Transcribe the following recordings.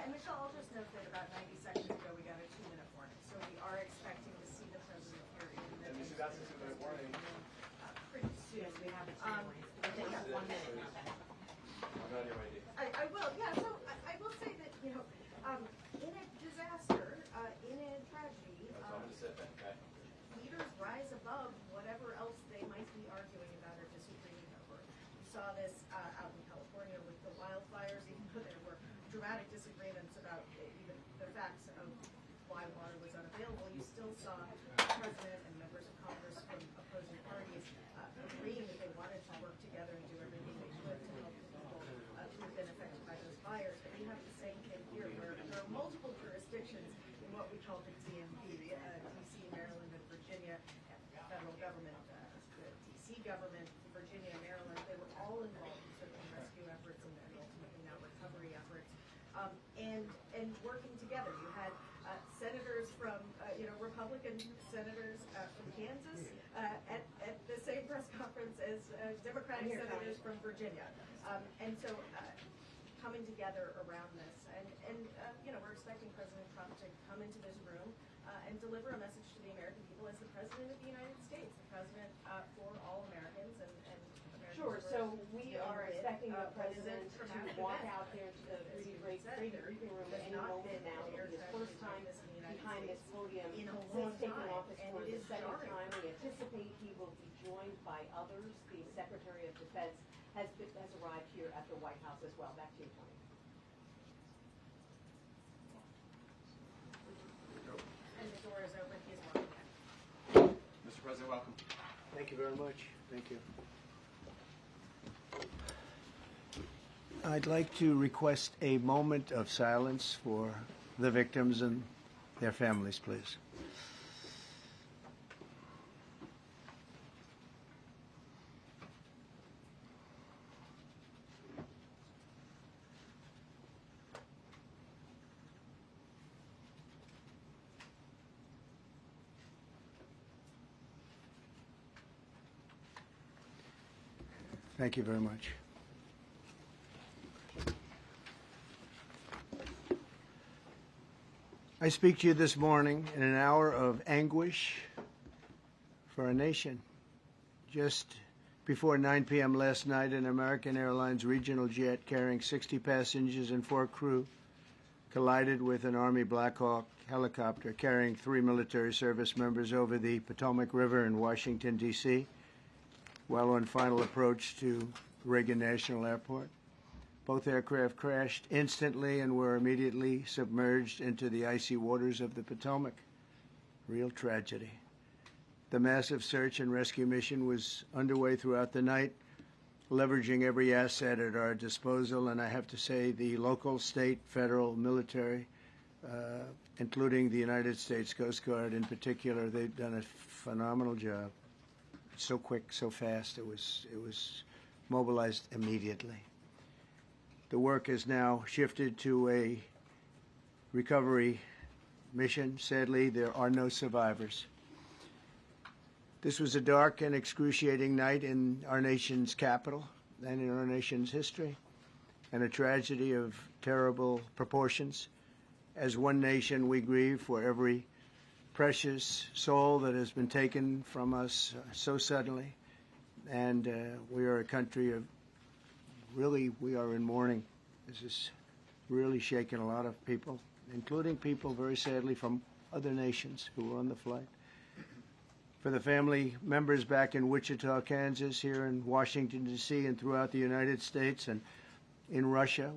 And Michelle, I'll just note that about 90 seconds ago we got a 2-minute warning, so we are expecting to see the president here in the And we should ask a 2-minute warning. Pretty soon. Yes, we have a 2 minutes. 1 minute, not that. I'm not your idea. I will, yeah, so I will say that, in a disaster, in a tragedy, That's why I'm going to sit back. Okay? leaders rise above whatever else they might be arguing about or disagreeing over. We saw this out in California with the wildfires, even though there were dramatic disagreements about even the facts of why water was unavailable. You still saw the president and members of Congress from opposing parties agreeing that they wanted to work together and do everything they could to help the people who have been affected by those fires. But we have the same thing here, where there are multiple jurisdictions in what we call the DMV, D.C., Maryland, and Virginia, federal government, the D.C. government, Virginia, Maryland. They were all involved in search and rescue efforts and ultimately now recovery efforts, and working together. You had senators from, Republican senators from Kansas at the same press conference as Democratic senators from Virginia, and so coming together around this, and we're expecting President Trump to come into this room and deliver a message to the American people as the President of the United States, the President for all Americans and Americans. Sure, so we are expecting the President to walk out there to the great briefing room at any moment now. It is his first time behind this podium since taking office for the second time. We anticipate he will be joined by others. The Secretary of Defense has arrived here at the White House as well. Back to you, Tony. And the door is open. He is welcome. Mr. President, welcome. Thank you very much. Thank you. I'd like to request a moment of silence for the victims and their families, please. Thank you very much. I speak to you this morning in an hour of anguish for our nation. Just before 9 p.m. last night, an American Airlines regional jet carrying 60 passengers and 4 crew collided with an Army Black Hawk helicopter carrying 3 military service members over the Potomac River in Washington, D.C., while on final approach to Reagan National Airport. Both aircraft crashed instantly and were immediately submerged into the icy waters of the Potomac. Real tragedy. The massive search and rescue mission was underway throughout the night, leveraging every asset at our disposal, and I have to say the local, state, federal, military, including the United States Coast Guard in particular, they've done a phenomenal job. So quick, so fast, it was mobilized immediately. The work has now shifted to a recovery mission. Sadly, there are no survivors. This was a dark and excruciating night in our nation's capital and in our nation's history, and a tragedy of terrible proportions. As one nation, we grieve for every precious soul that has been taken from us so suddenly, and we are a country of we are in mourning. This has really shaken a lot of people, including people, very sadly, from other nations who were on the flight. For the family members back in Wichita, Kansas, here in Washington, D.C., and throughout the United States and in Russia,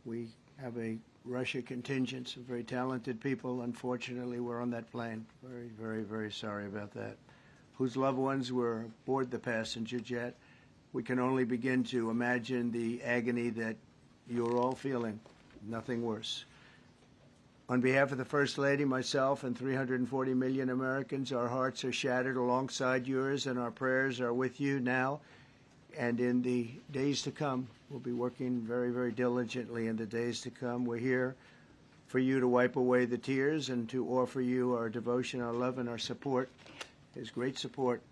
we have a Russia contingent, some very talented people. Unfortunately, were on that plane. Very, very, very sorry about that. Whose loved ones were aboard the passenger jet. We can only begin to imagine the agony that you're all feeling. Nothing worse. On behalf of the First Lady, myself, and 340 million Americans, our hearts are shattered alongside yours, and our prayers are with you now and in the days to come. We'll be working very, very diligently in the days to come. We're here for you to wipe away the tears and to offer you our devotion, our love, and our support. There's great support.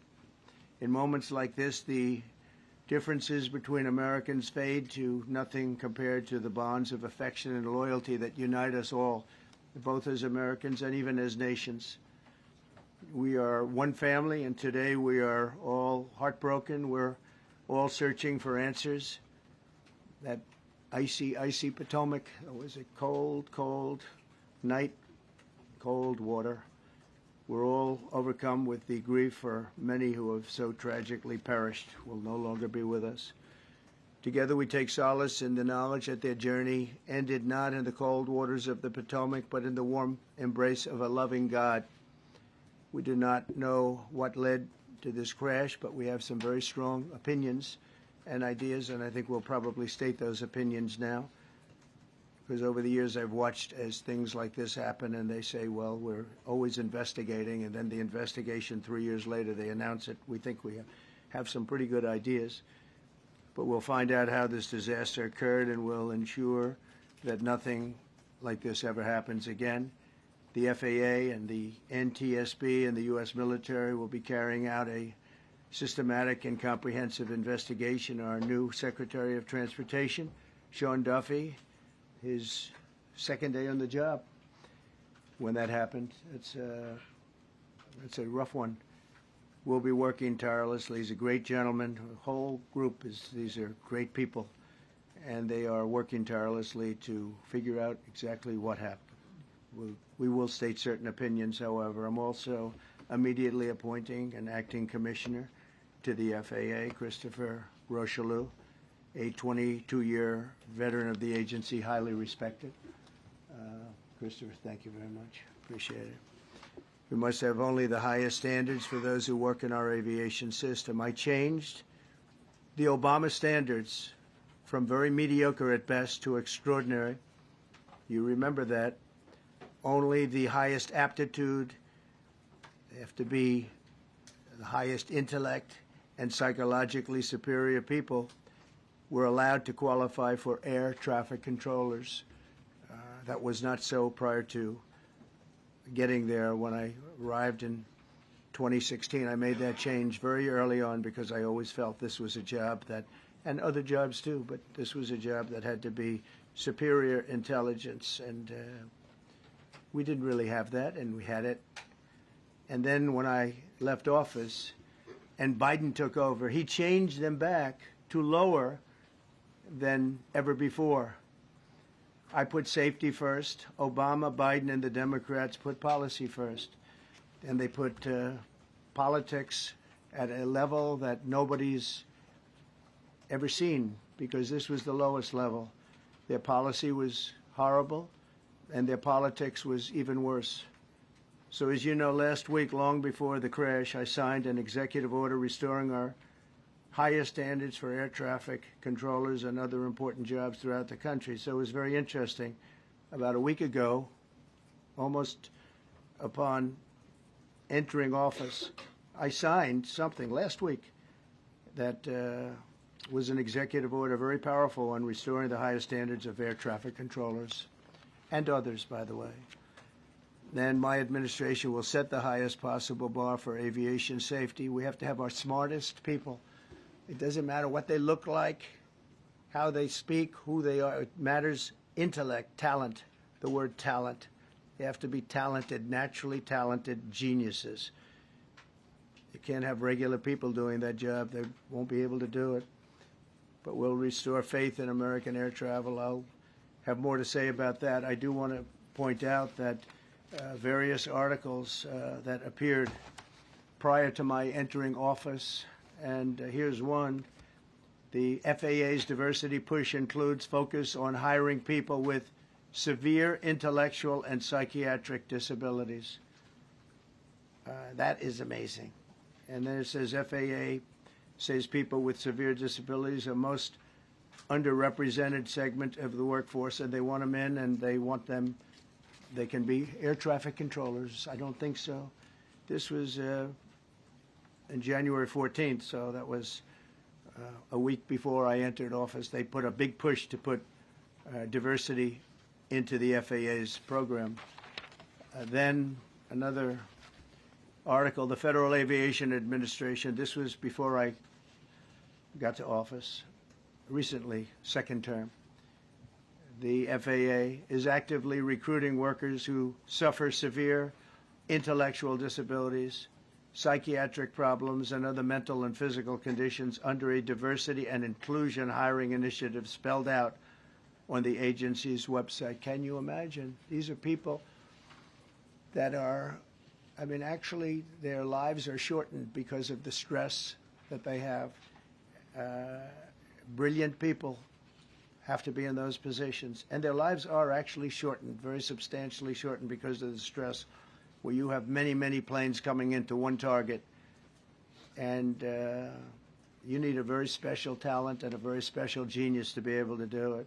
In moments like this, the differences between Americans fade to nothing compared to the bonds of affection and loyalty that unite us all, both as Americans and even as nations. We are one family, and today we are all heartbroken. We're all searching for answers. That icy Potomac, it was a cold night, cold water. We're all overcome with the grief for many who have so tragically perished, will no longer be with us. Together we take solace in the knowledge that their journey ended not in the cold waters of the Potomac, but in the warm embrace of a loving God. We do not know what led to this crash, but we have some very strong opinions and ideas, and I think we'll probably state those opinions now. Because over the years I've watched as things like this happen, and they say, well, we're always investigating, and then the investigation 3 years later, they announce it. We think we have some pretty good ideas. But we'll find out how this disaster occurred, and we'll ensure that nothing like this ever happens again. The FAA and the NTSB and the U.S. military will be carrying out a systematic and comprehensive investigation. Our new Secretary of Transportation, Sean Duffy, his second day on the job when that happened. It's a rough one. We'll be working tirelessly. He's a great gentleman. The whole group these are great people, and they are working tirelessly to figure out exactly what happened. We will state certain opinions, however. I'm also immediately appointing an acting commissioner to the FAA, Christopher Rocheleau, a 22-year veteran of the agency, highly respected. Christopher, thank you very much. Appreciate it. We must have only the highest standards for those who work in our aviation system. I changed the Obama standards from very mediocre at best to extraordinary. You remember that. Only the highest aptitude, they have to be the highest intellect and psychologically superior people were allowed to qualify for air traffic controllers. That was not so prior to getting there. When I arrived in 2016, I made that change very early on because I always felt this was a job that, and other jobs too, but this was a job that had to be superior intelligence, and we didn't really have that, and we had it. And then when I left office and Biden took over, he changed them back to lower than ever before. I put safety first. Obama, Biden, and the Democrats put policy first. And they put politics at a level that nobody's ever seen, because this was the lowest level. Their policy was horrible, and their politics was even worse. So as you know, last week, long before the crash, I signed an executive order restoring our highest standards for air traffic controllers and other important jobs throughout the country. So it was very interesting. About a week ago, almost upon entering office, I signed something last week that was an executive order, very powerful, on restoring the highest standards of air traffic controllers and others, by the way. Then my administration will set the highest possible bar for aviation safety. We have to have our smartest people. It doesn't matter what they look like, how they speak, who they are. It matters intellect, talent, the word talent. They have to be talented, naturally talented geniuses. You can't have regular people doing that job. They won't be able to do it. But we'll restore faith in American air travel. I'll have more to say about that. I do want to point out that various articles that appeared prior to my entering office, and here's one. The FAA's diversity push includes focus on hiring people with severe intellectual and psychiatric disabilities. That is amazing. And then it says FAA says people with severe disabilities are most underrepresented segment of the workforce, and they want them in, and they want them, they can be air traffic controllers. I don't think so. This was in January 14th, so that was a week before I entered office. They put a big push to put diversity into the FAA's program. Then another article, the Federal Aviation Administration, this was before I got to office recently, second term. The FAA is actively recruiting workers who suffer severe intellectual disabilities, psychiatric problems, and other mental and physical conditions under a diversity and inclusion hiring initiative spelled out on the agency's website. Can you imagine? These are people that are, I mean, actually their lives are shortened because of the stress that they have. Brilliant people have to be in those positions, and their lives are actually shortened, very substantially shortened because of the stress, where you have many, many planes coming into one target, and you need a very special talent and a very special genius to be able to do it.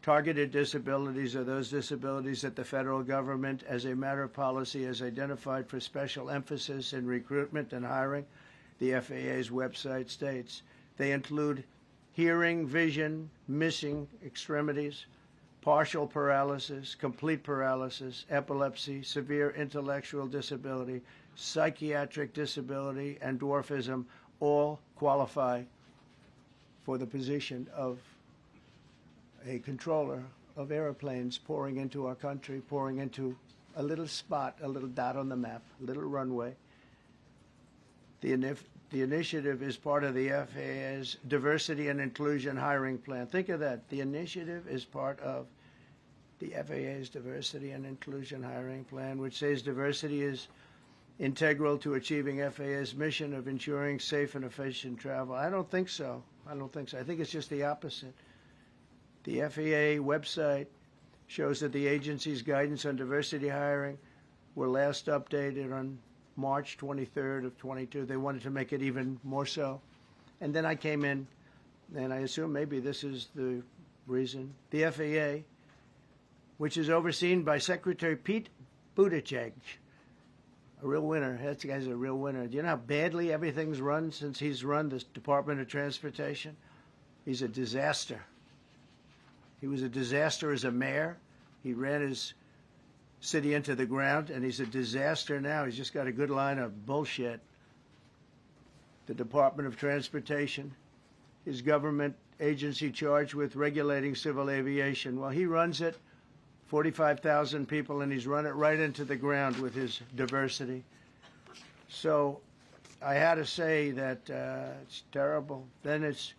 Targeted disabilities are those disabilities that the federal government, as a matter of policy, has identified for special emphasis in recruitment and hiring. The FAA's website states they include hearing, vision, missing extremities, partial paralysis, complete paralysis, epilepsy, severe intellectual disability, psychiatric disability, and dwarfism all qualify for the position of a controller of airplanes pouring into our country, pouring into a little spot, a little dot on the map, a little runway. The initiative is part of the FAA's Diversity and Inclusion Hiring Plan. Think of that. The initiative is part of the FAA's Diversity and Inclusion Hiring Plan, which says diversity is integral to achieving FAA's mission of ensuring safe and efficient travel. I don't think so. I think it's just the opposite. The FAA website shows that the agency's guidance on diversity hiring were last updated on March 23rd of 22. They wanted to make it even more so. And then I came in, and I assume maybe this is the reason. The FAA, which is overseen by Secretary Pete Buttigieg, a real winner. That guy's a real winner. Do you know how badly everything's run since he's run this Department of Transportation? He's a disaster. He was a disaster as a mayor. He ran his city into the ground, and he's a disaster now. He's just got a good line of bullshit. The Department of Transportation is government agency charged with regulating civil aviation. Well, he runs it, 45,000 people, and he's run it right into the ground with his diversity. So I had to say that it's terrible. Then it's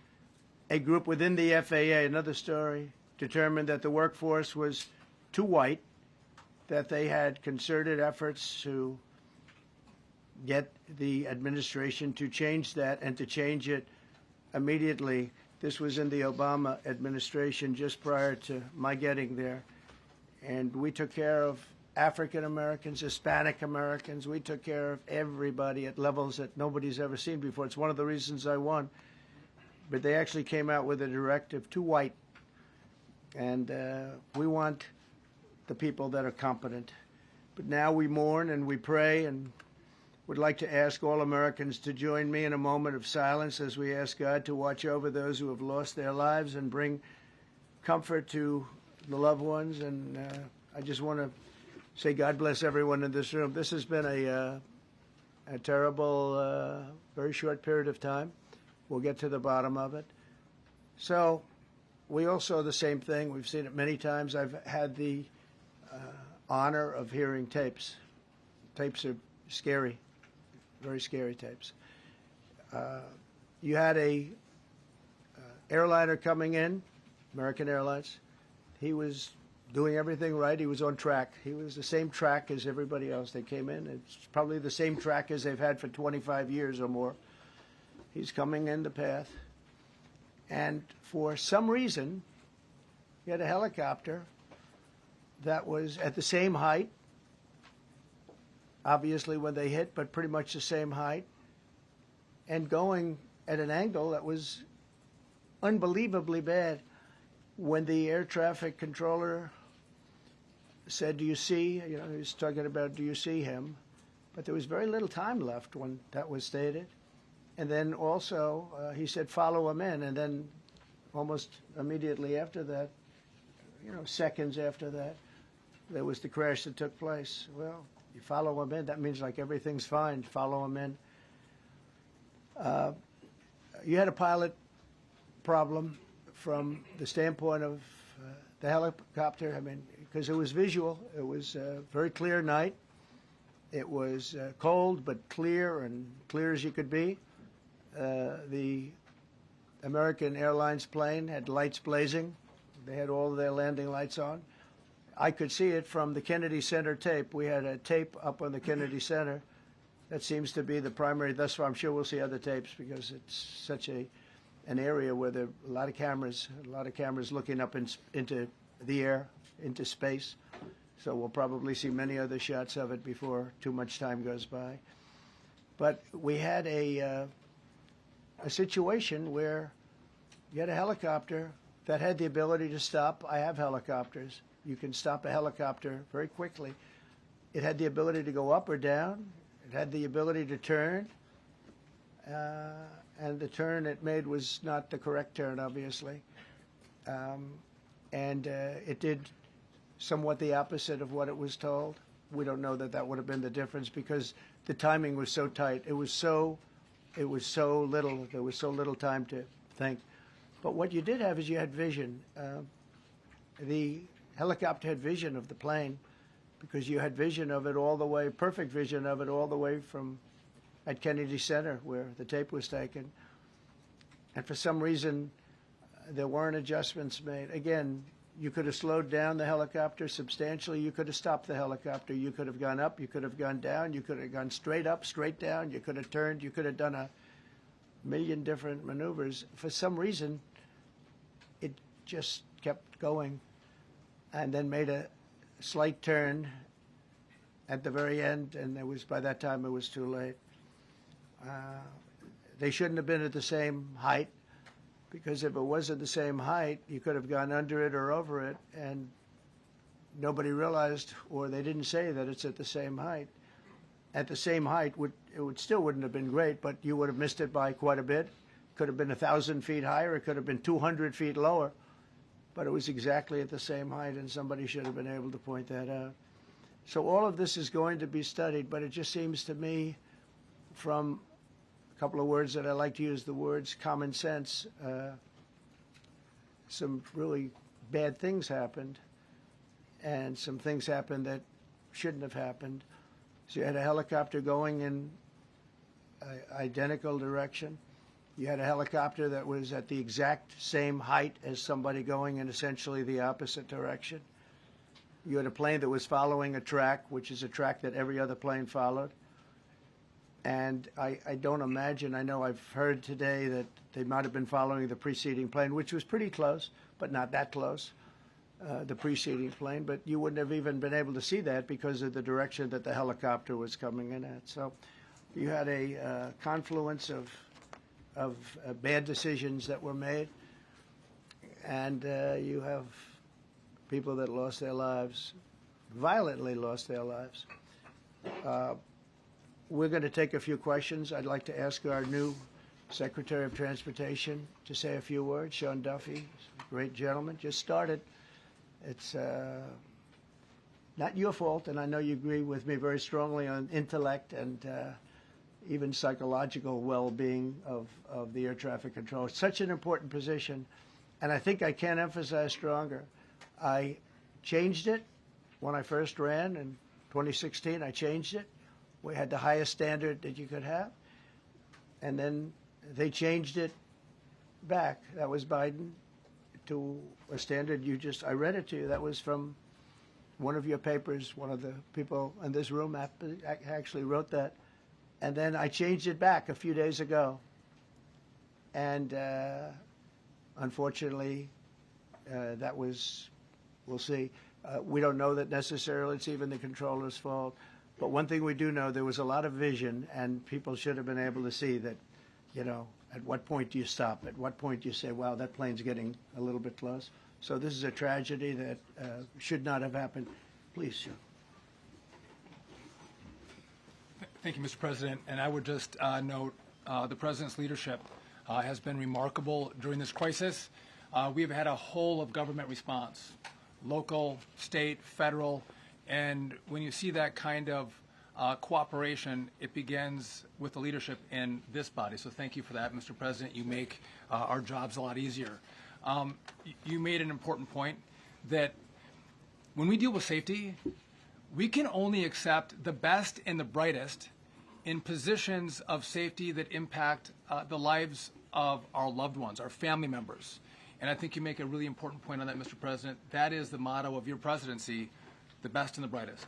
a group within the FAA, another story, determined that the workforce was too white, that they had concerted efforts to get the administration to change that and to change it immediately. This was in the Obama administration just prior to my getting there. And we took care of African Americans, Hispanic Americans. We took care of everybody at levels that nobody's ever seen before. It's one of the reasons I won. But they actually came out with a directive, too white. And we want the people that are competent. But now we mourn and we pray and would like to ask all Americans to join me in a moment of silence as we ask God to watch over those who have lost their lives and bring comfort to the loved ones. And I just want to say God bless everyone in this room. This has been a terrible, very short period of time. We'll get to the bottom of it. So we all saw the same thing. We've seen it many times. I've had the honor of hearing tapes. Tapes are scary, very scary tapes. You had a airliner coming in, American Airlines. He was doing everything right. He was on track. He was the same track as everybody else. They came in. It's probably the same track as they've had for 25 years or more. He's coming in the path. And for some reason, he had a helicopter that was at the same height, obviously when they hit, but pretty much the same height, and going at an angle that was unbelievably bad. When the air traffic controller said, "Do you see?" You know, he was talking about, "Do you see him?" But there was very little time left when that was stated. And then also he said, "Follow him in." And then almost immediately after that, you know, seconds after that, there was the crash that took place. Well, you follow him in. That means like everything's fine. Follow him in. you had a pilot problem from the standpoint of the helicopter. I mean, because it was visual. It was a very clear night. It was cold but clear, and clear as you could be. The American Airlines plane had lights blazing. They had all of their landing lights on. I could see it from the Kennedy Center tape. We had a tape up on the Kennedy Center. That seems to be the primary. Thus far, I'm sure we'll see other tapes because it's such an area where there are a lot of cameras looking up into the air, into space. So we'll probably see many other shots of it before too much time goes by. But we had a situation where you had a helicopter that had the ability to stop. I have helicopters. You can stop a helicopter very quickly. It had the ability to go up or down. It had the ability to turn. And the turn it made was not the correct turn, obviously. It did somewhat the opposite of what it was told. We don't know that would have been the difference because the timing was so tight. It was so little. There was so little time to think. But what you did have is you had vision. The helicopter had vision of the plane because you had vision of it all the way, perfect vision of it all the way from at Kennedy Center where the tape was taken. And for some reason, there weren't adjustments made. Again, you could have slowed down the helicopter substantially. You could have stopped the helicopter. You could have gone up. You could have gone down. You could have gone straight up, straight down. You could have turned. You could have done a million different maneuvers. For some reason, it just kept going and then made a slight turn at the very end, and by that time it was too late. They shouldn't have been at the same height, because if it was at the same height, you could have gone under it or over it, and nobody realized, or they didn't say that it's at the same height. At the same height, still wouldn't have been great, but you would have missed it by quite a bit. Could have been 1,000 feet higher. It could have been 200 feet lower. But it was exactly at the same height, and somebody should have been able to point that out. So all of this is going to be studied, but it just seems to me, from a couple of words that I like to use, the words common sense, some really bad things happened, and some things happened that shouldn't have happened. So you had a helicopter going in an identical direction. You had a helicopter that was at the exact same height as somebody going in essentially the opposite direction. You had a plane that was following a track, which is a track that every other plane followed. And I don't imagine, I know I've heard today that they might have been following the preceding plane, which was pretty close, but not that close, the preceding plane. But you wouldn't have even been able to see that because of the direction that the helicopter was coming in at. So you had a confluence of bad decisions that were made, and you have people that lost their lives, violently lost their lives. We're going to take a few questions. I'd like to ask our new Secretary of Transportation to say a few words. Sean Duffy, great gentleman, just started. It's not your fault, and I know you agree with me very strongly on intellect and even psychological well-being of the air traffic control. It's such an important position, and I think I can't emphasize stronger. I changed it when I first ran in 2016. I changed it. We had the highest standard that you could have, and then they changed it back. That was Biden, to a standard I read it to you. That was from one of your papers. One of the people in this room actually wrote that. And then I changed it back a few days ago. And unfortunately, we'll see. We don't know that necessarily it's even the controller's fault. But one thing we do know, there was a lot of vision, and people should have been able to see that, at what point do you stop? At what point do you say, wow, that plane's getting a little bit close? So this is a tragedy that should not have happened. Please, Sean. Thank you, Mr. President. And I would just note the President's leadership has been remarkable during this crisis. We've had a whole of government response, local, state, federal, and when you see that kind of cooperation, it begins with the leadership in this body. So thank you for that, Mr. President. You make our jobs a lot easier. You made an important point that when we deal with safety, we can only accept the best and the brightest in positions of safety that impact the lives of our loved ones, our family members. And I think you make a really important point on that, Mr. President. That is the motto of your presidency, the best and the brightest,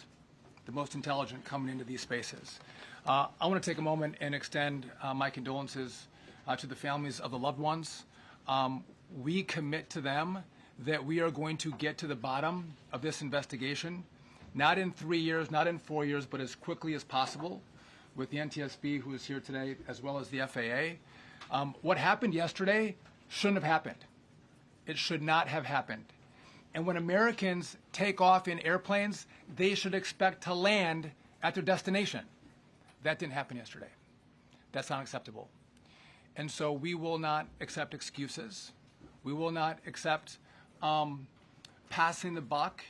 the most intelligent coming into these spaces. I want to take a moment and extend my condolences to the families of the loved ones. We commit to them that we are going to get to the bottom of this investigation, not in 3 years, not in 4 years, but as quickly as possible with the NTSB, who is here today, as well as the FAA. What happened yesterday shouldn't have happened. It should not have happened. And when Americans take off in airplanes, they should expect to land at their destination. That didn't happen yesterday. That's not acceptable. And so we will not accept excuses. We will not accept passing the buck.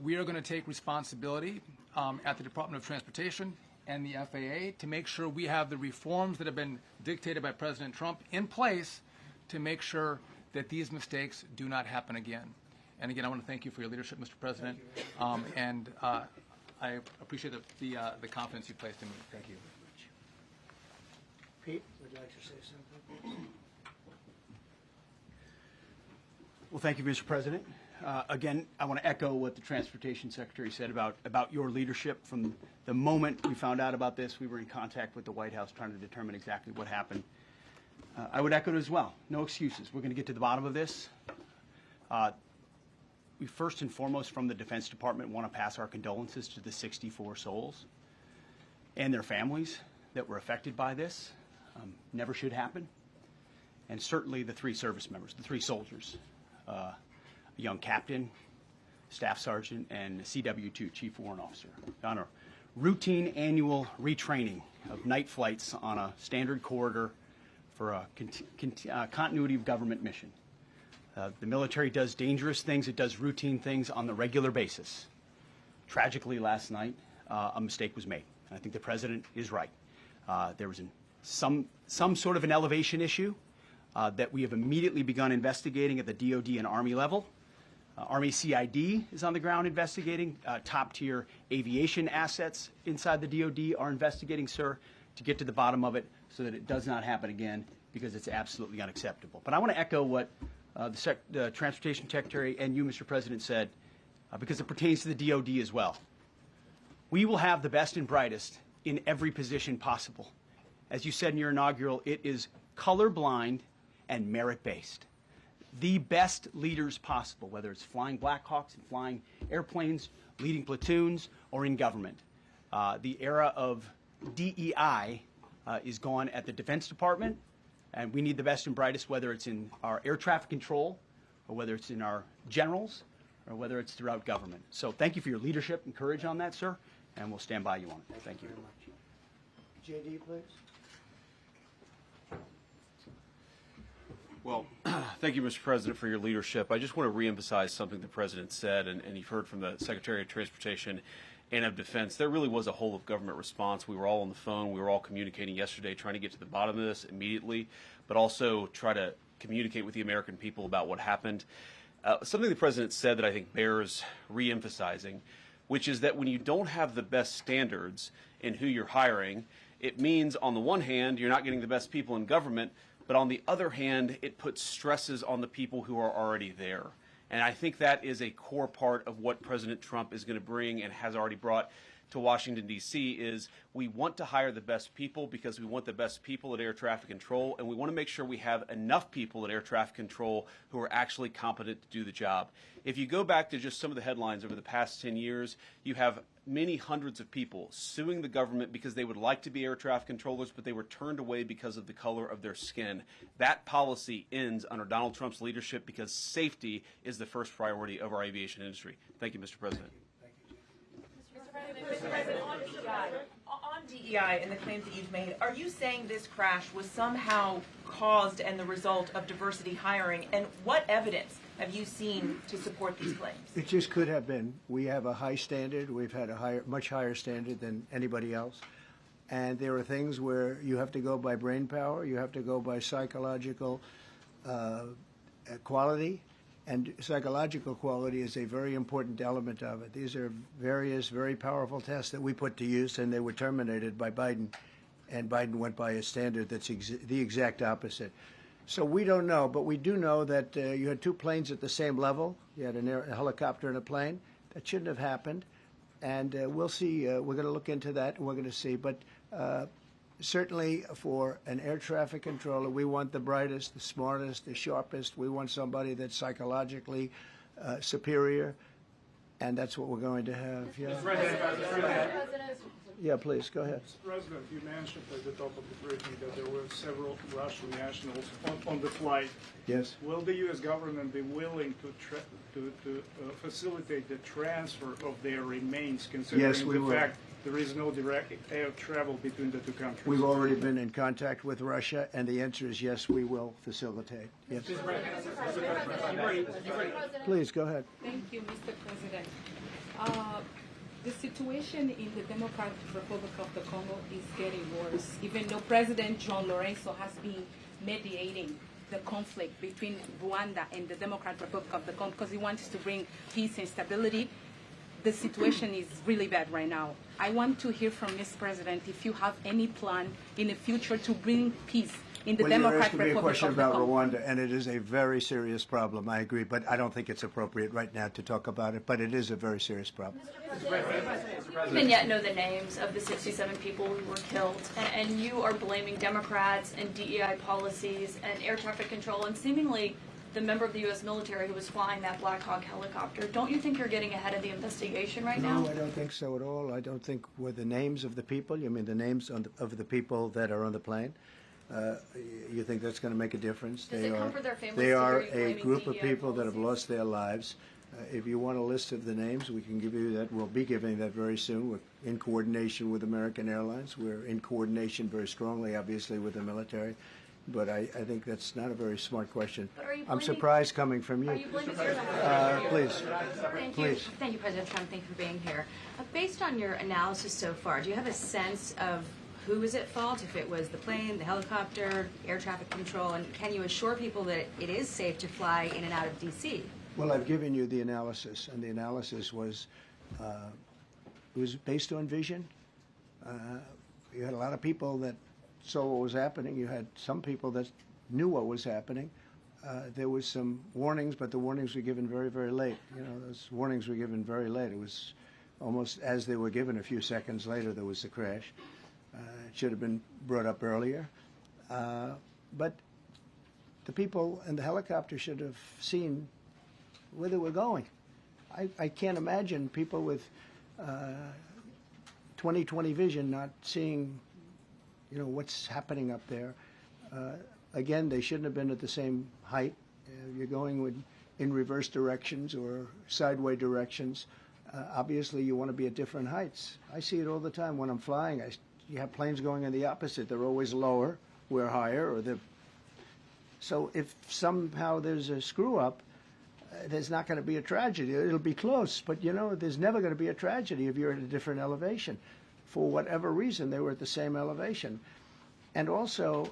We are going to take responsibility at the Department of Transportation and the FAA to make sure we have the reforms that have been dictated by President Trump in place to make sure that these mistakes do not happen again. And again, I want to thank you for your leadership, Mr. President, and I appreciate the confidence you placed in me. Thank you. Pete, would you like to say something? Well, thank you, Mr. President. Again, I want to echo what the Transportation Secretary said about your leadership. From the moment we found out about this, we were in contact with the White House trying to determine exactly what happened. I would echo it as well. No excuses. We're going to get to the bottom of this. We first and foremost, from the Defense Department, want to pass our condolences to the 64 souls and their families that were affected by this. Never should happen. And certainly the 3 service members, the 3 soldiers, a young captain, staff sergeant, and a CW2, chief warrant officer, on a routine annual retraining of night flights on a standard corridor for a continuity of government mission. The military does dangerous things. It does routine things on the regular basis. Tragically, last night, a mistake was made. And I think the president is right. There was some sort of an elevation issue that we have immediately begun investigating at the DOD and Army level. Army CID is on the ground investigating. Top-tier aviation assets inside the DOD are investigating, sir, to get to the bottom of it so that it does not happen again, because it's absolutely unacceptable. But I want to echo what the Transportation Secretary and you, Mr. President, said, because it pertains to the DOD as well. We will have the best and brightest in every position possible. As you said in your inaugural, it is colorblind and merit-based. The best leaders possible, whether it's flying Black Hawks and flying airplanes, leading platoons, or in government. The era of DEI is gone at the Defense Department, and we need the best and brightest, whether it's in our air traffic control, or whether it's in our generals, or whether it's throughout government. So thank you for your leadership and courage on that, sir, and we'll stand by you on it. Thank you. Very much. JD, please. Well, thank you, Mr. President, for your leadership. I just want to reemphasize something the President said, and you've heard from the Secretary of Transportation and of Defense. There really was a whole-of-government response. We were all on the phone. We were all communicating yesterday, trying to get to the bottom of this immediately, but also try to communicate with the American people about what happened. Something the President said that I think bears reemphasizing, which is that when you don't have the best standards in who you're hiring, it means, on the one hand, you're not getting the best people in government, but on the other hand, it puts stresses on the people who are already there. And I think that is a core part of what President Trump is going to bring and has already brought to Washington, D.C., is we want to hire the best people because we want the best people at air traffic control, and we want to make sure we have enough people at air traffic control who are actually competent to do the job. If you go back to just some of the headlines over the past 10 years, you have many hundreds of people suing the government because they would like to be air traffic controllers, but they were turned away because of the color of their skin. That policy ends under Donald Trump's leadership because safety is the first priority of our aviation industry. Thank you, Mr. President. Mr. President, on DEI, DEI and the claims that you've made, are you saying this crash was somehow caused and the result of diversity hiring? And what evidence have you seen to support these claims? It just could have been. We have a high standard. We've had a much higher standard than anybody else. And there are things where you have to go by brain power, you have to go by psychological quality, and psychological quality is a very important element of it. These are various very powerful tests that we put to use, and they were terminated by Biden, and Biden went by a standard that's the exact opposite. So we don't know, but we do know that you had two planes at the same level. You had a helicopter and a plane. That shouldn't have happened. And we'll see. We're going to look into that, and we're going to see. But certainly for an air traffic controller, we want the brightest, the smartest, the sharpest. We want somebody that's psychologically superior, and that's what we're going to have. Yeah. Yeah, please, go ahead. Mr. President, you mentioned at the top of the briefing that there were several Russian nationals on the flight. Yes. Will the U.S. government be willing to facilitate the transfer of their remains, considering the fact there is no direct air travel between the two countries? We've already been in contact with Russia, and the answer is yes, we will facilitate. Yes. Please, go ahead. Thank you, Mr. President. The situation in the Democratic Republic of the Congo is getting worse, even though President John Lorenzo has been mediating the conflict between Rwanda and the Democratic Republic of the Congo because he wants to bring peace and stability. The situation is really bad right now. I want to hear from Ms. President if you have any plan in the future to bring peace in the Democratic Republic of the Congo. You're asking me a question about Rwanda, and it is a very serious problem. I agree, but I don't think it's appropriate right now to talk about it. But it is a very serious problem. Do you even yet know the names of the 67 people who were killed? And you are blaming Democrats and DEI policies and air traffic control and seemingly the member of the U.S. military who was flying that Black Hawk helicopter. Don't you think you're getting ahead of the investigation right now? No, I don't think so at all. I don't think with the names of the people, you mean the names of the people that are on the plane? You think that's going to make a difference? Does it comfort their families They to are hear you a blaming group of DEI people that have policies? lost their lives. If you want a list of the names, we can give you that. We'll be giving that very soon. We're in coordination with American Airlines. We're in coordination very strongly, obviously, with the military. But I think that's not a very smart question. But are you I'm blaming- surprised coming from you. Are you blaming Please. Thank you, President Trump. Thank you for being here. Based on your analysis so far, do you have a sense of who was at fault, if it was the plane, the helicopter, air traffic control, and can you assure people that it is safe to fly in and out of D.C.? Well, I've given you the analysis, and the analysis was it was based on vision. You had a lot of people that saw what was happening. You had some people that knew what was happening. There was some warnings, but the warnings were given very, very late. You know, those warnings were given very late. It was almost as they were given. A few seconds later, there was the crash. It should have been brought up earlier. But the people in the helicopter should have seen where they were going. I can't imagine people with 20/20 vision not seeing, you know, what's happening up there. Again, they shouldn't have been at the same height. You're going in reverse directions or sideways directions. Obviously, you want to be at different heights. I see it all the time when I'm flying. You have planes going in the opposite. They're always lower. We're higher. So if somehow there's a screw-up, there's not going to be a tragedy. It'll be close, but you know, there's never going to be a tragedy if you're at a different elevation. For whatever reason, they were at the same elevation. And also,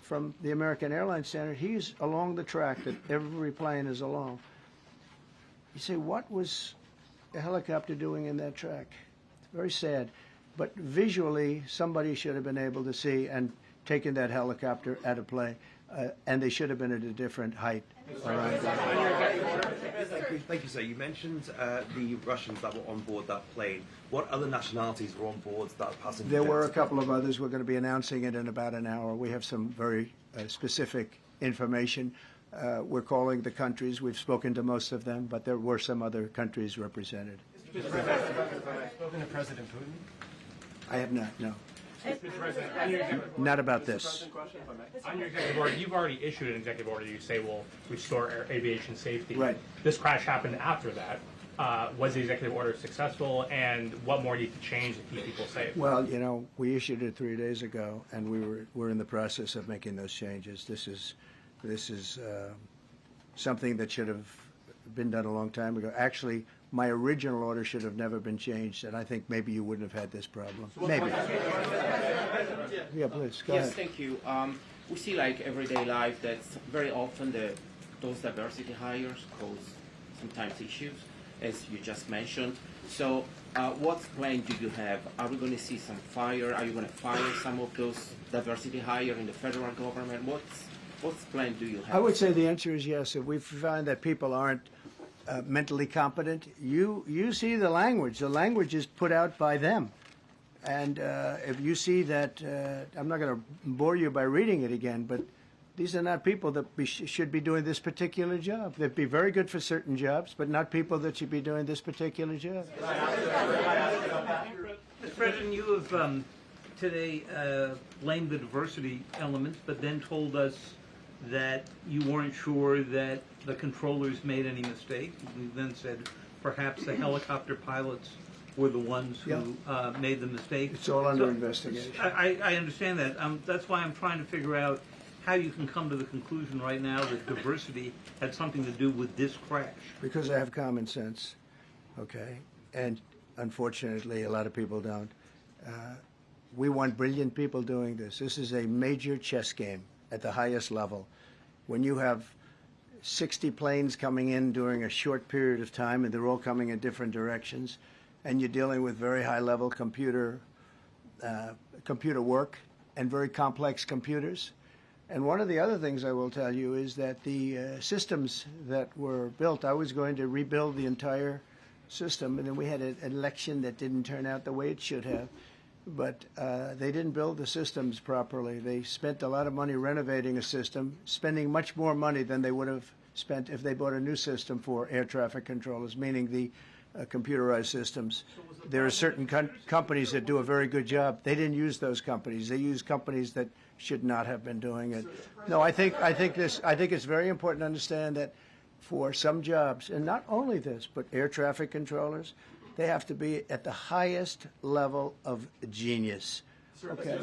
from the American Airlines standard, he's along the track that every plane is along. You say, what was a helicopter doing in that track? It's very sad. But visually, somebody should have been able to see and taken that helicopter out of play, and they should have been at a different height. Thank you, sir. You mentioned the Russians that were on board that plane. What other nationalities were on board that passenger? There were a couple of others. We're going to be announcing it in about an hour. We have some very specific information. We're calling the countries. We've spoken to most of them, but there were some other countries represented. Mr. President, have you spoken to President Putin? I have not, no. Mr. President, not about this. On your executive order, you've already issued an executive order. You say will restore aviation safety. Right. This crash happened after that. Was the executive order successful, and what more needs to change to keep people safe? Well, you know, we issued it 3 days ago, and we're in the process of making those changes. This is something that should have been done a long time ago. Actually, my original order should have never been changed, and I think maybe you wouldn't have had this problem. Maybe. Yeah, please, go yes, ahead. thank you. We see like everyday life that very often those diversity hires cause sometimes issues, as you just mentioned. So what plan do you have? Are we going to see some fire? Are you going to fire some of those diversity hires in the federal government? What plan do you have? I would say the answer is yes. If we find that people aren't mentally competent, you see the language. The language is put out by them. And if you see that, I'm not going to bore you by reading it again, but these are not people that should be doing this particular job. They'd be very good for certain jobs, but not people that should be doing this particular job. Mr. President, you have today blamed the diversity elements, but then told us that you weren't sure that the controllers made any mistake. You then said perhaps the helicopter pilots were the ones who made the mistake. It's all under investigation. I understand that. That's why I'm trying to figure out how you can come to the conclusion right now that diversity had something to do with this crash. Because I have common sense, okay? And unfortunately, a lot of people don't. We want brilliant people doing this. This is a major chess game at the highest level. When you have 60 planes coming in during a short period of time, and they're all coming in different directions, and you're dealing with very high-level computer work and very complex computers. And one of the other things I will tell you is that the systems that were built, I was going to rebuild the entire system, and then we had an election that didn't turn out the way it should have. But they didn't build the systems properly. They spent a lot of money renovating a system, spending much more money than they would have spent if they bought a new system for air traffic controllers, meaning the computerized systems. There are certain companies that do a very good job. They didn't use those companies. They used companies that should not have been doing it. No, I think it's very important to understand that for some jobs, and not only this, but air traffic controllers, they have to be at the highest level of genius. Okay.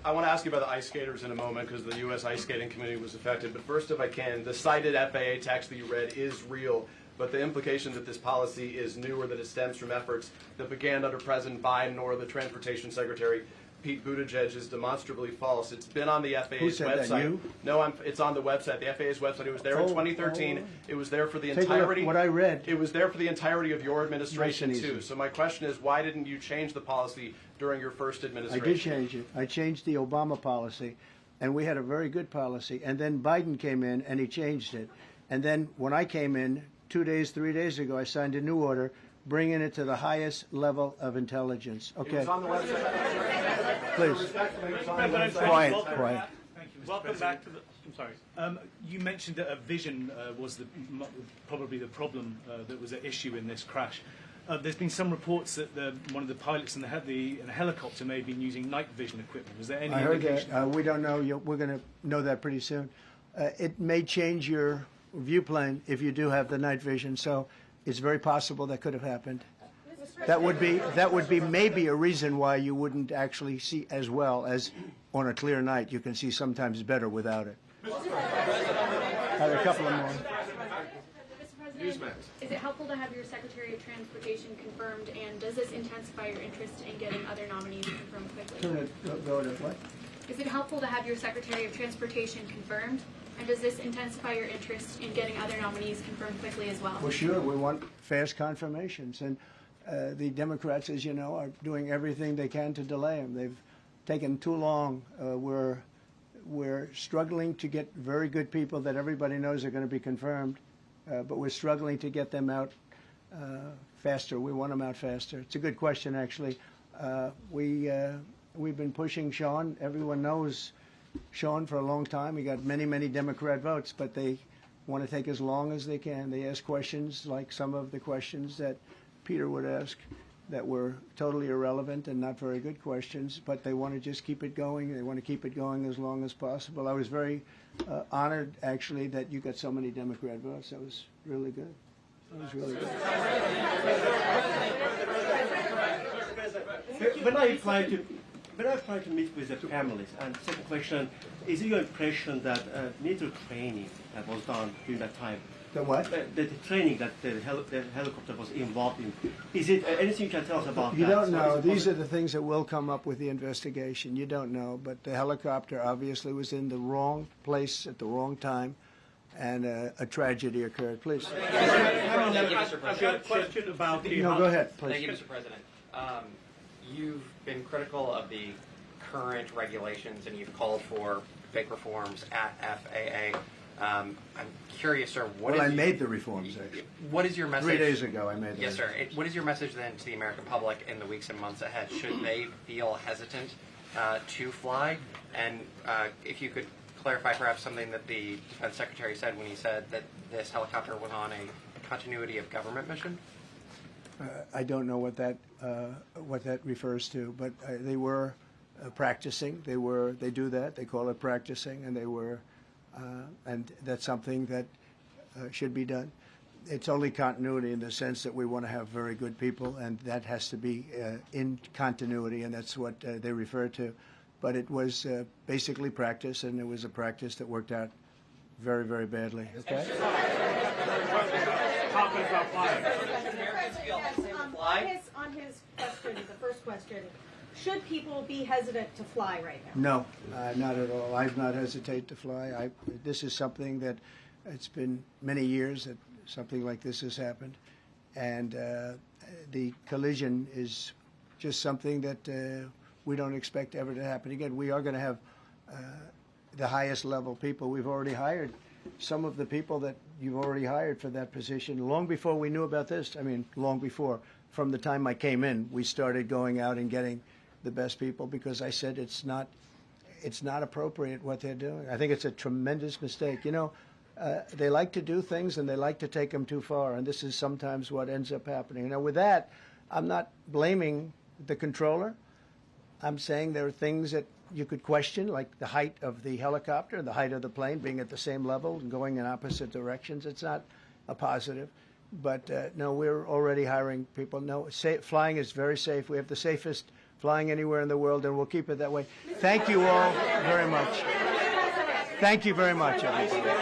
I want to ask you about the ice skaters in a moment because the U.S. Ice Skating Committee was affected. But first, if I can, the cited FAA text that you read is real. But the implication that this policy is new or that it stems from efforts that began under President Biden or the Transportation Secretary Pete Buttigieg is demonstrably false. It's been on the FAA's Who said website. That, you? No, it's on the website, the FAA's website. It was there in 2013. It was there for the entirety. What I read. It was there for the entirety of your administration nice too. So my question is, why didn't you change the policy during your first administration? I did change it. I changed the Obama policy, and we had a very good policy. And then Biden came in, and he changed it. And then when I came in 3 days ago, I signed a new order bringing it to the highest level of intelligence. Okay. It was on the website. Please. Quiet. Thank you, Mr. Welcome back to the. I'm sorry. You mentioned that a vision was probably the problem that was at issue in this crash. There's been some reports that one of the pilots in a helicopter may have been using night vision equipment. Was there any indication? I heard that. We don't know. We're going to know that pretty soon. It may change your view plane if you do have the night vision. So it's very possible that could have happened. That would be maybe a reason why you wouldn't actually see as well as on a clear night. You can see sometimes better without it. I have a couple of more. Mr. President, is it helpful to have your Secretary of Transportation confirmed, and does this intensify your interest in getting other nominees confirmed quickly? Go to what? Is it helpful to have your Secretary of Transportation confirmed, and does this intensify your interest in getting other nominees confirmed quickly as well? Well, sure. We want fast confirmations, and the Democrats, as you know, are doing everything they can to delay them. They've taken too long. We're struggling to get very good people that everybody knows are going to be confirmed, but we're struggling to get them out faster. We want them out faster. It's a good question, actually. We've been pushing Sean. Everyone knows Sean for a long time. He got many, many Democrat votes, but they want to take as long as they can. They ask questions like some of the questions that Peter would ask that were totally irrelevant and not very good questions, but they want to just keep it going. They want to keep it going as long as possible. I was very honored, actually, that you got so many Democrat votes. That was really good. That was really good. When I try to meet with the families, and second question, is it your impression that military training that was done during that time? The what? The training that the helicopter was involved in. Is it anything you can tell us about You that? don't know. These are the things that will come up with the investigation. You don't know. But the helicopter obviously was in the wrong place at the wrong time, and a tragedy occurred. Please. Thank you, Mr. President. I've got a question about the... No, go ahead, please. Thank you, Mr. President. You've been critical of the current regulations, and you've called for big reforms at FAA. I'm curious, sir, I made the reforms, actually. What is your message? 3 days ago, I made them. Yes, sir. What is your message then to the American public in the weeks and months ahead? Should they feel hesitant to fly? And if you could clarify perhaps something that the Defense Secretary said when he said that this helicopter was on a continuity of government mission? I don't know what that refers to, but they were practicing. They do that. They call it practicing, and they were, and that's something that should be done. It's only continuity in the sense that we want to have very good people, and that has to be in continuity, and that's what they refer to. But it was basically practice, and it was a practice that worked out very, very badly. Okay. On his question, the first question, should people be hesitant to fly right now? No, not at all. I've not hesitated to fly. This is something that it's been many years that something like this has happened, and the collision is just something that we don't expect ever to happen again. We are going to have the highest level people. We've already hired some of the people that you've already hired for that position long before we knew about this. I mean, long before. From the time I came in, we started going out and getting the best people because I said it's not appropriate what they're doing. I think it's a tremendous mistake. You know, they like to do things and they like to take them too far, and this is sometimes what ends up happening. Now, with that, I'm not blaming the controller. I'm saying there are things that you could question, like the height of the helicopter, the height of the plane being at the same level and going in opposite directions. It's not a positive. But no, we're already hiring people. No, flying is very safe. We have the safest flying anywhere in the world, and we'll keep it that way. Thank you all very much. Thank you very much, everybody.